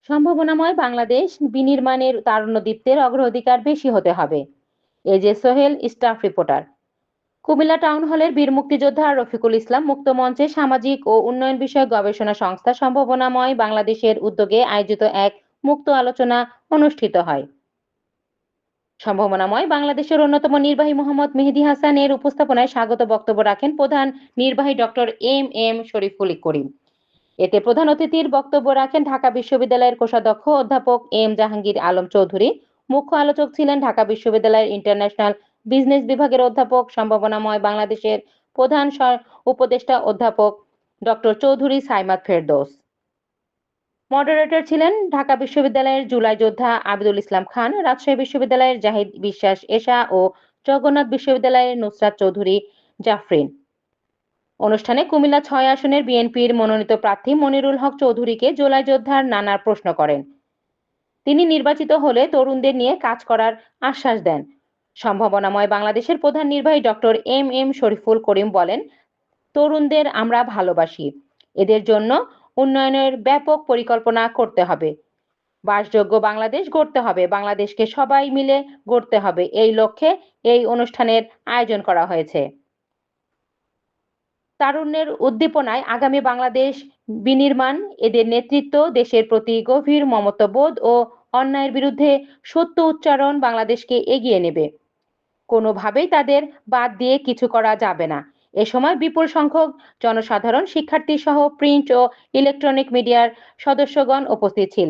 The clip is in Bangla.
সম্ভাবনাময় বাংলাদেশ বিনির্মাণের তারুণ্যদীপ্তের অগ্রাধিকার বেশি হতে হবে। AJ Sohel, staff reporter. Cumilla town হলের বীর মুক্তিযোদ্ধা রফিকুল ইসলাম মুক্ত মঞ্চে সামাজিক ও উন্নয়ন বিষয়ক গবেষণা সংস্থা সম্ভাবনাময় বাংলাদেশের উদ্যোগে আয়োজিত এক মুক্ত আলোচনা অনুষ্ঠিত হয়। সম্ভাবনাময় বাংলাদেশের অন্যতম নির্বাহী মোহাম্মদ মেহেদী হাসান এর উপস্থাপনায় স্বাগত বক্তব্য রাখেন প্রধান নির্বাহী ডক্টর এম শরীফুল করিম। এতে প্রধান অতিথির বক্তব্য রাখেন ঢাকা বিশ্ববিদ্যালয়ের কোষাধ্যক্ষ অধ্যাপক এম জাহাঙ্গীর আলম চৌধুরী। মুখ্য আলোচক ছিলেন ঢাকা বিশ্ববিদ্যালয়ের ইন্টারন্যাশনাল বিজনেস বিভাগের অধ্যাপক, সম্ভাবনাময় বাংলাদেশের প্রধান উপদেষ্টা অধ্যাপক ডক্টর চৌধুরী সাইমাদ ফেরদৌস। মডারেটর ছিলেন ঢাকা বিশ্ববিদ্যালয়ের জুলাই যোদ্ধা আবিদুল ইসলাম খান, রাজশাহী বিশ্ববিদ্যালয়ের জাহিদ বিশ্বাস এশা ও জগন্নাথ বিশ্ববিদ্যালয়ের নুসরাত চৌধুরী জাফরিন। অনুষ্ঠানে কুমিল্লা ৬ আসনের বিএনপির মনোনীত প্রার্থী মনিরুল হক চৌধুরীকে জুলাই যোদ্ধার নানা প্রশ্ন করেন। তিনি নির্বাচিত হলে তরুণদের নিয়ে কাজ করার আশ্বাস দেন। সম্ভাবনাময় বাংলাদেশের প্রধান নির্বাহী ডক্টর এম শরীফুল করিম বলেন, তরুণদের আমরা ভালোবাসি, এদের জন্য উন্নয়নের ব্যাপক পরিকল্পনা করতে হবে, বাসযোগ্য বাংলাদেশ গড়তে হবে, বাংলাদেশকে সবাই মিলে গড়তে হবে, এই লক্ষ্যে এই অনুষ্ঠানের আয়োজন করা হয়েছে। তারুণ্যের উদ্দীপনায় আগামী বাংলাদেশ বিনির্মাণ, এদের নেতৃত্ব দেশের প্রতি গভীর মমত্ববোধ ও অন্যায়ের বিরুদ্ধে সত্য উচ্চারণ বাংলাদেশকে এগিয়ে নেবে। কোনোভাবেই তাদের বাদ দিয়ে কিছু করা যাবে না। এ সময় বিপুল সংখ্যক জনসাধারণ, শিক্ষার্থী সহ প্রিন্ট ও ইলেকট্রনিক মিডিয়ার সদস্যগণ উপস্থিত ছিলেন।